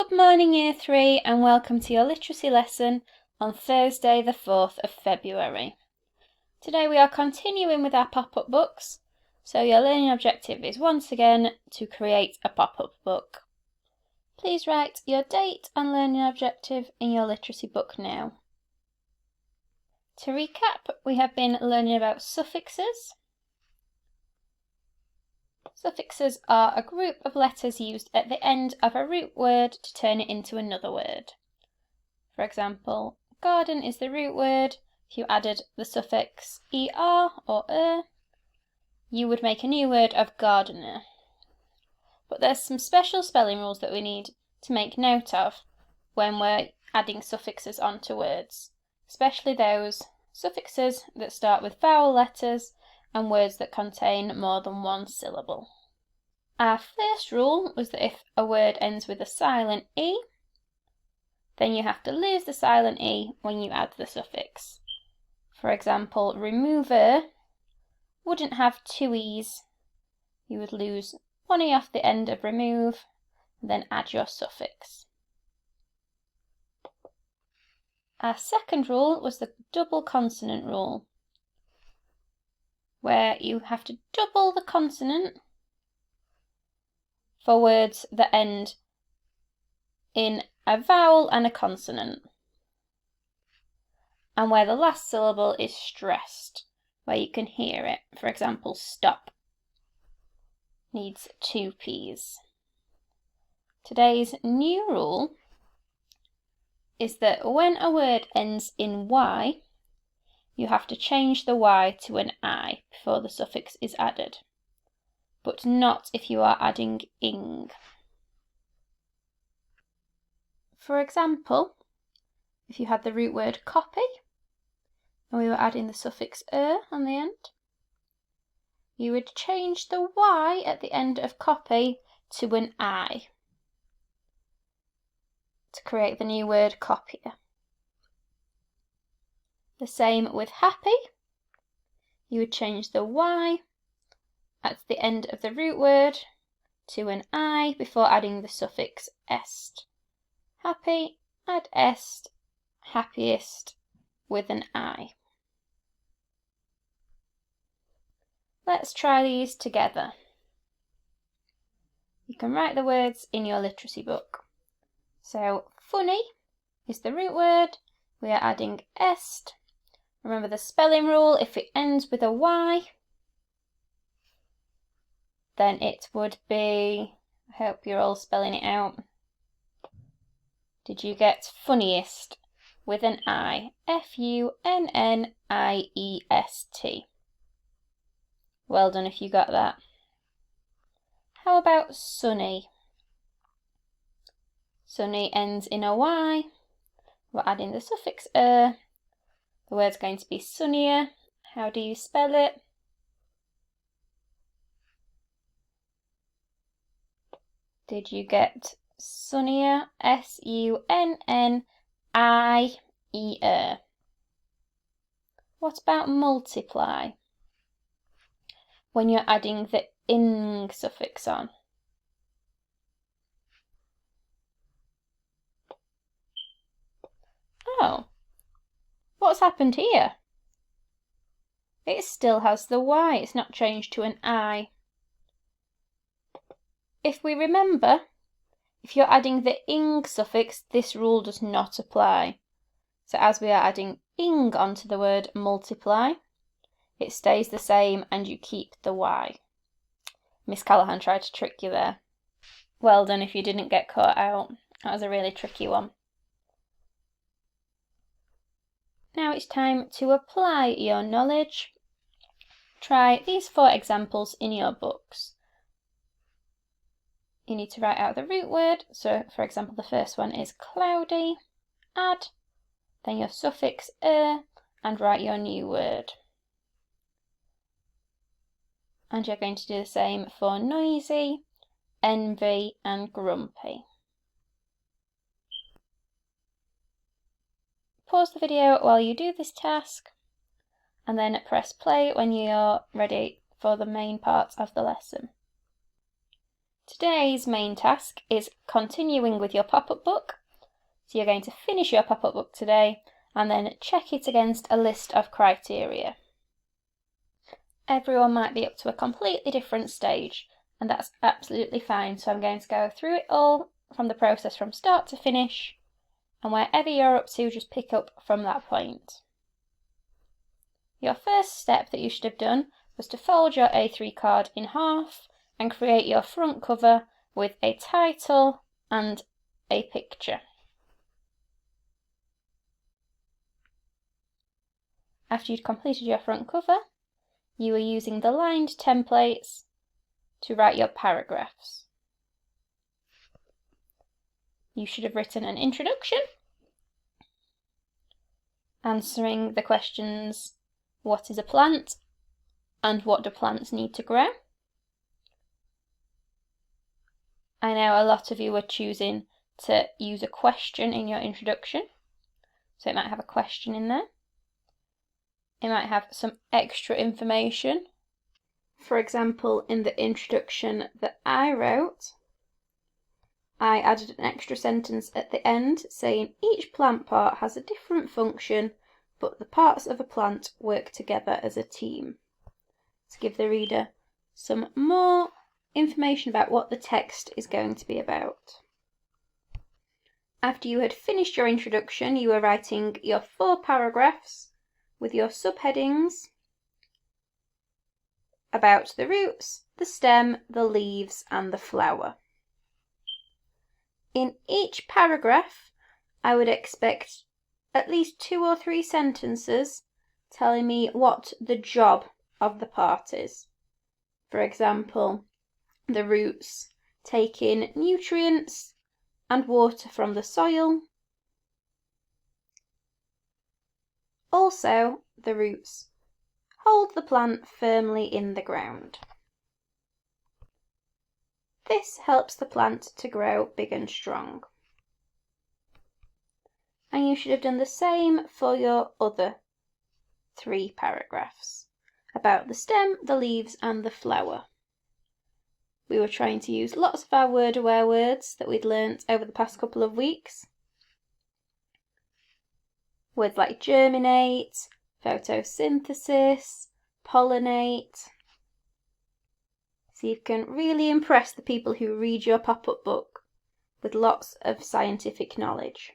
Good morning Year 3 and welcome to your literacy lesson on Thursday the 4th of February. Today we are continuing with our pop-up books, so your learning objective is once again to create a pop-up book. Please write your date and learning objective in your literacy book now. To recap, we have been learning about suffixes. Suffixes are a group of letters used at the end of a root word to turn it into another word. For example, garden is the root word. If you added the suffix er or you would make a new word of gardener. But there's some special spelling rules that we need to make note of when we're adding suffixes onto words, especially those suffixes that start with vowel letters and words that contain more than one syllable. Our first rule was that if a word ends with a silent E, then you have to lose the silent E when you add the suffix. For example, remover wouldn't have two E's. You would lose one E off the end of remove, and then add your suffix. Our second rule was the double consonant rule, where you have to double the consonant for words that end in a vowel and a consonant, and where the last syllable is stressed, where you can hear it. For example, stop needs two P's. Today's new rule is that when a word ends in Y, you have to change the Y to an I before the suffix is added, but not if you are adding ing. For example, if you had the root word copy and we were adding the suffix on the end, you would change the Y at the end of copy to an I to create the new word copier. The same with happy. You would change the Y at the end of the root word to an I before adding the suffix est. Happy, add est, happiest with an I. Let's try these together. You can write the words in your literacy book. So, funny is the root word. We are adding est. Remember the spelling rule, if it ends with a Y, then it would be, I hope you're all spelling it out. Did you get funniest with an I? Funniest. Well done if you got that. How about sunny? Sunny ends in a Y. We're adding the suffix The word's going to be sunnier. How do you spell it? Did you get sunnier? Sunnier. What about multiply? When you're adding the ing suffix on. Oh, what's happened here? It still has the Y, it's not changed to an I. If we remember, if you're adding the ing suffix, this rule does not apply. So as we are adding ing onto the word multiply, it stays the same and you keep the Y. Miss Callahan tried to trick you there. Well done if you didn't get caught out. That was a really tricky one. Now it's time to apply your knowledge. Try these 4 examples in your books. You need to write out the root word. So, for example, the first one is cloudy. Add, then your suffix and write your new word. And you're going to do the same for noisy, envy, and grumpy. Pause the video while you do this task, and then press play when you're ready for the main part of the lesson. Today's main task is continuing with your pop-up book. So you're going to finish your pop-up book today and then check it against a list of criteria. Everyone might be up to a completely different stage, and that's absolutely fine. So I'm going to go through it all from the process from start to finish, and wherever you're up to, just pick up from that point. Your first step that you should have done was to fold your A3 card in half and create your front cover with a title and a picture. After you'd completed your front cover, you were using the lined templates to write your paragraphs. You should have written an introduction, answering the questions, what is a plant and what do plants need to grow? I know a lot of you are choosing to use a question in your introduction, so it might have a question in there. It might have some extra information. For example, in the introduction that I wrote, I added an extra sentence at the end saying each plant part has a different function, but the parts of a plant work together as a team, to give the reader some more information about what the text is going to be about. After you had finished your introduction, you were writing your 4 paragraphs with your subheadings about the roots, the stem, the leaves and the flower. In each paragraph, I would expect at least 2 or 3 sentences telling me what the job of the part is. For example, the roots take in nutrients and water from the soil. Also, the roots hold the plant firmly in the ground. This helps the plant to grow big and strong. And you should have done the same for your other 3 paragraphs about the stem, the leaves and the flower. We were trying to use lots of our word-aware words that we'd learnt over the past couple of weeks. Words like germinate, photosynthesis, pollinate. So you can really impress the people who read your pop-up book with lots of scientific knowledge.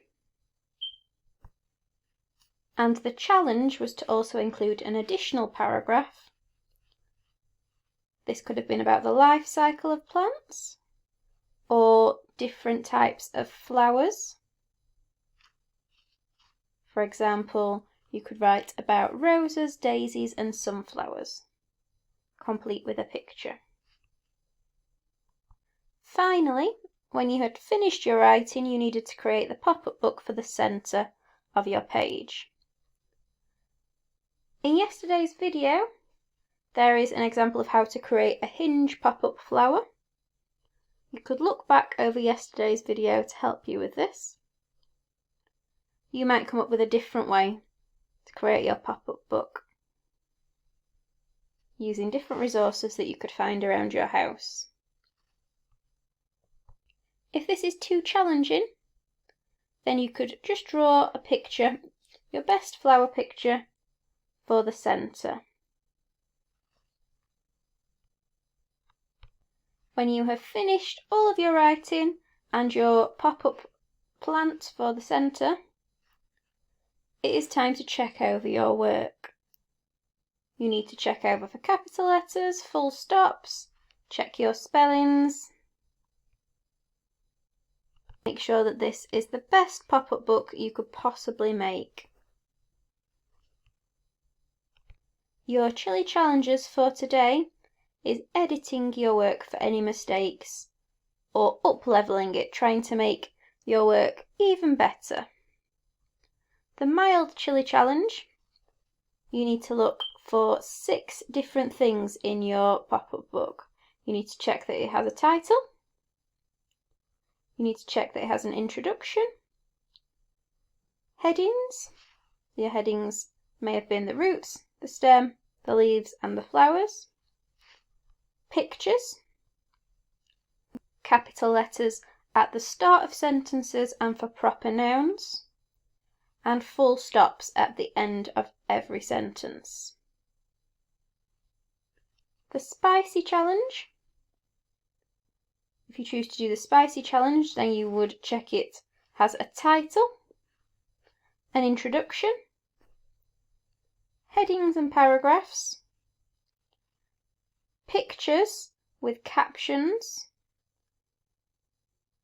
And the challenge was to also include an additional paragraph. This could have been about the life cycle of plants or different types of flowers. For example, you could write about roses, daisies and sunflowers, complete with a picture. Finally, when you had finished your writing, you needed to create the pop-up book for the centre of your page. In yesterday's video, there is an example of how to create a hinge pop-up flower. You could look back over yesterday's video to help you with this. You might come up with a different way to create your pop-up book, using different resources that you could find around your house. If this is too challenging, then you could just draw a picture, your best flower picture for the centre. When you have finished all of your writing and your pop-up plant for the centre, it is time to check over your work. You need to check over for capital letters, full stops, check your spellings. Make sure that this is the best pop-up book you could possibly make. Your chilly challenges for today is editing your work for any mistakes or up-leveling it, trying to make your work even better. The mild chilly challenge, you need to look for 6 different things in your pop-up book. You need to check that it has a title. You need to check that it has an introduction. Headings. Your headings may have been the roots, the stem, the leaves and the flowers. Pictures. capital letters at the start of sentences and for proper nouns, and full stops at the end of every sentence. The spicy challenge. If you choose to do the spicy challenge, then you would check it has a title, an introduction, headings and paragraphs, pictures with captions.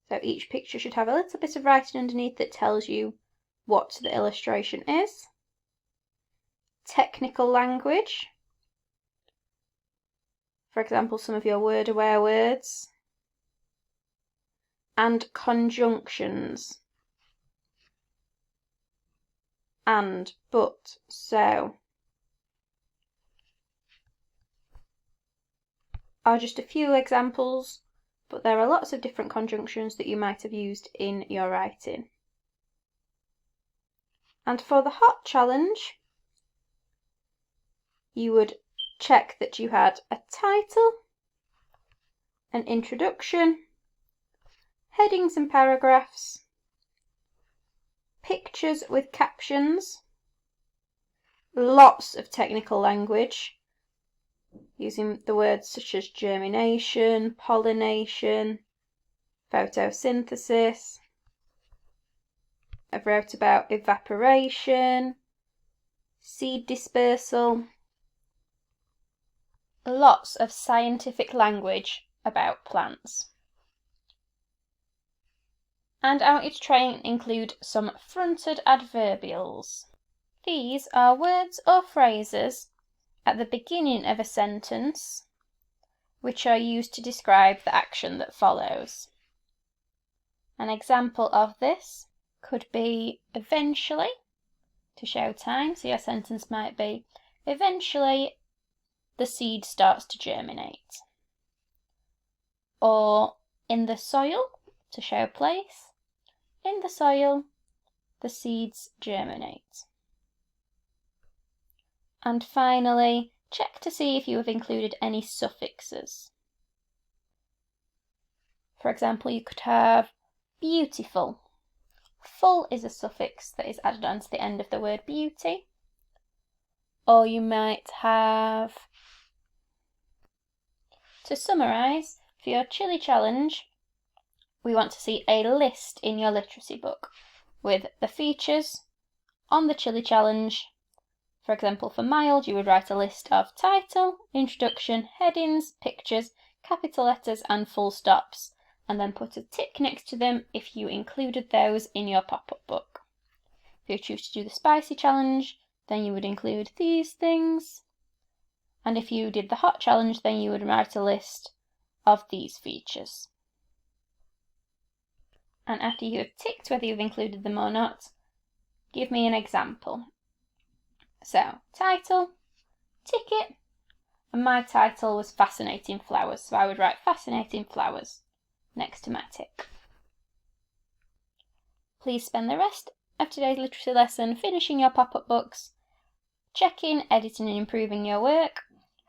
So each picture should have a little bit of writing underneath that tells you what the illustration is. Technical language. For example, some of your word-aware words. And conjunctions. And, but, so are just a few examples, but there are lots of different conjunctions that you might have used in your writing. And for the hot challenge, you would check that you had a title, an introduction, headings and paragraphs, pictures with captions, lots of technical language, using the words such as germination, pollination, photosynthesis. I've wrote about evaporation, seed dispersal. Lots of scientific language about plants. And I want you to try and include some fronted adverbials. These are words or phrases at the beginning of a sentence which are used to describe the action that follows. An example of this could be eventually, to show time. So your sentence might be, eventually the seed starts to germinate. Or in the soil, to show place. In the soil, the seeds germinate. And finally, check to see if you have included any suffixes. For example, you could have beautiful. Full is a suffix that is added onto the end of the word beauty. Or you might have, to summarise, for your chili challenge, we want to see a list in your literacy book with the features on the chili challenge. For example, for mild, you would write a list of title, introduction, headings, pictures, capital letters and full stops, and then put a tick next to them if you included those in your pop-up book. If you choose to do the spicy challenge, then you would include these things. And if you did the hot challenge, then you would write a list of these features. And after you have ticked whether you've included them or not, give me an example. So, title, tick it, and my title was Fascinating Flowers, so I would write Fascinating Flowers next to my tick. Please spend the rest of today's literacy lesson finishing your pop-up books, checking, editing and improving your work.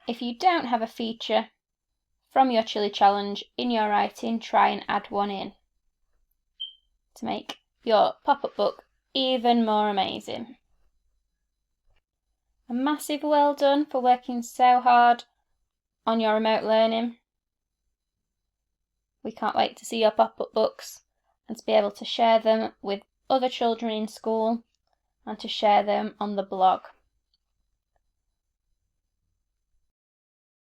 If you don't have a feature from your chili challenge in your writing, try and add one in to make your pop-up book even more amazing. A massive well done for working so hard on your remote learning. We can't wait to see your pop-up books and to be able to share them with other children in school and to share them on the blog.